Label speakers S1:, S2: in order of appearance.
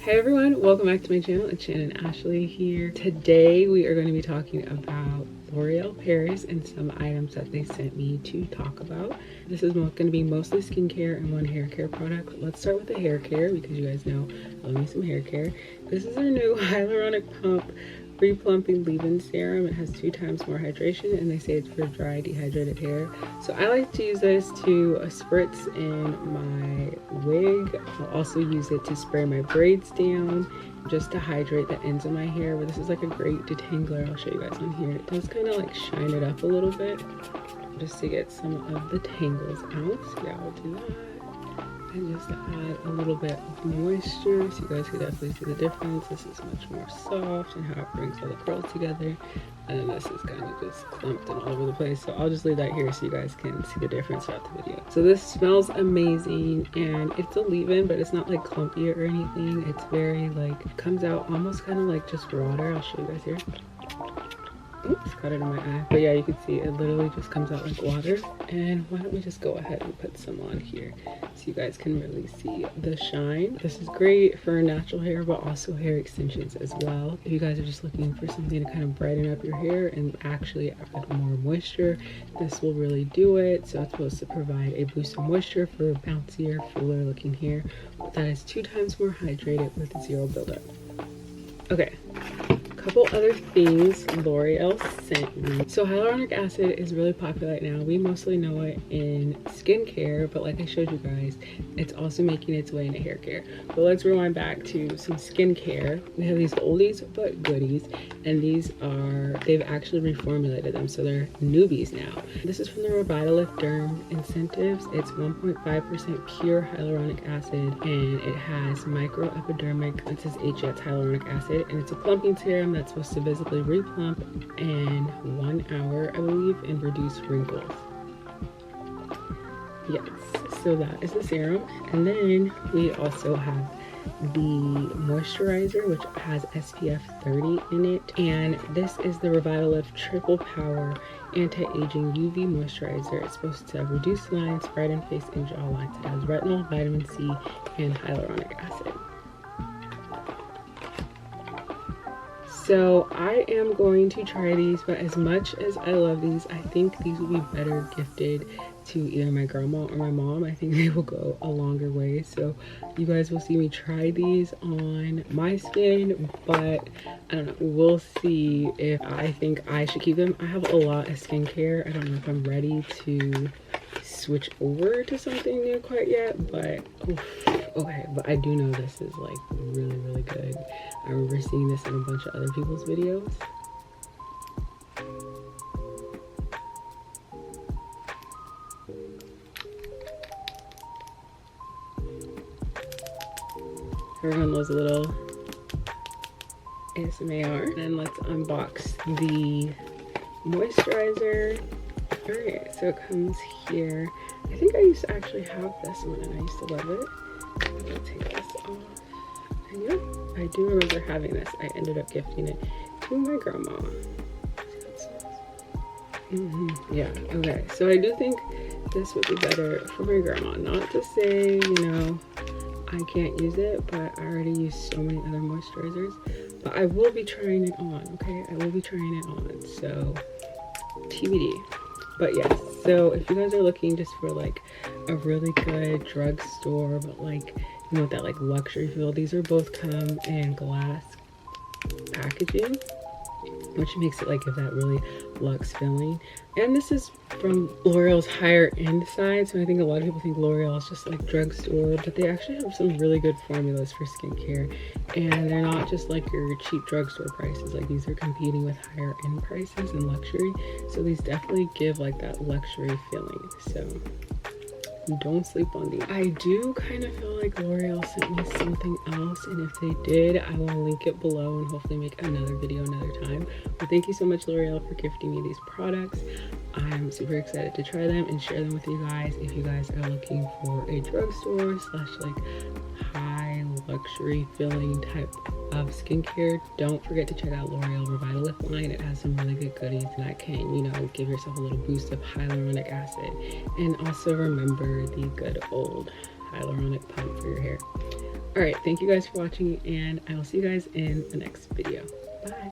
S1: Hey everyone, welcome back to my channel. It's Shannon Ashley here. Today we are going to be talking about L'Oreal Paris and some items that they sent me to talk about. This is going to be mostly skincare and one hair care product. Let's start with the hair care because you guys know I love me some hair care. This is our new Hyaluronic Pump Replumping Leave-In Serum. It has 2 times more hydration and they say it's for dry, dehydrated hair. So I like to use this to spritz in my wig. I'll also use it to spray my braids down just to hydrate the ends of my hair. But this is like a great detangler. I'll show you guys on here. It does kind of like shine it up a little bit just to get some of the tangles out. So yeah, I'll do that. And just add a little bit of moisture so you guys can definitely see the difference. This is much more soft and how it brings all the curls together. And then this is kind of just clumped and all over the place. So I'll just leave that here so you guys can see the difference throughout the video. So this smells amazing and it's a leave-in, but it's not like clumpy or anything. It's very like, comes out almost kind of like just water. I'll show you guys here. Oops, got it in my eye. But yeah, you can see it literally just comes out like water. And why don't we just go ahead and put some on here so you guys can really see the shine. This is great for natural hair, but also hair extensions as well. If you guys are just looking for something to kind of brighten up your hair and actually add more moisture, this will really do it. So it's supposed to provide a boost of moisture for bouncier, fuller looking hair that is 2 times more hydrated with 0 buildup. Okay. Couple other things L'Oreal sent me. So hyaluronic acid is really popular right now. We mostly know it in skincare, but like I showed you guys, it's also making its way into hair care. But let's rewind back to some skincare. We have these oldies but goodies, and these are, they've actually reformulated them, so they're newbies now. This is from the Revitalift Derm Incentives. It's 1.5% pure hyaluronic acid, and it has microepidermic, it says HX hyaluronic acid, and it's a plumping serum that's supposed to visibly replump in 1 hour, I believe, and reduce wrinkles. Yes, so that is the serum. And then we also have the moisturizer, which has SPF 30 in it, and this is the Revitalift Triple Power Anti-Aging UV Moisturizer. It's supposed to reduce lines, brighten face and jaw lines. It has retinol, vitamin C, and hyaluronic acid. So I am going to try these, but as much as I love these, I think these will be better gifted to either my grandma or my mom. I think they will go a longer way. So you guys will see me try these on my skin, but I don't know, we'll see if I think I should keep them. I have a lot of skincare. I don't know if I'm ready to switch over to something new quite yet, but okay, but I do know this is like really good. I remember seeing this in a bunch of other people's videos. Everyone loves a little ASMR. And let's unbox the moisturizer. Alright, so it comes here. I think I used to actually have this one and I used to love it. I'm gonna take this off. And yep, I do remember having this. I ended up gifting it to my grandma. Yeah, okay. So I do think this would be better for my grandma. Not to say, you know, I can't use it, but I already use so many other moisturizers. But I will be trying it on, okay? I will be trying it on, so TBD. But yes, so if you guys are looking just for like a really good drugstore, but like, you know, that like luxury feel, these are both come in glass packaging, which makes it like give that really luxe feeling. And this is from L'Oreal's higher end side, so I think a lot of people think L'Oreal is just like drugstore, but they actually have some really good formulas for skincare, and they're not just like your cheap drugstore prices. Like these are competing with higher end prices and luxury, so these definitely give like that luxury feeling. So don't sleep on these. I do kind of feel like L'Oreal sent me something else, and if they did, I will link it below and hopefully make another video another time. But thank you so much, L'Oreal, for gifting me these products. I'm super excited to try them and share them with you guys. If you guys are looking for a drugstore slash like high luxury feeling type of skincare, don't forget to check out L'Oreal Revitalift line. It has some really good goodies that can, you know, give yourself a little boost of hyaluronic acid. And also remember the good old hyaluronic pump for your hair. All right, thank you guys for watching, and I will see you guys in the next video. Bye.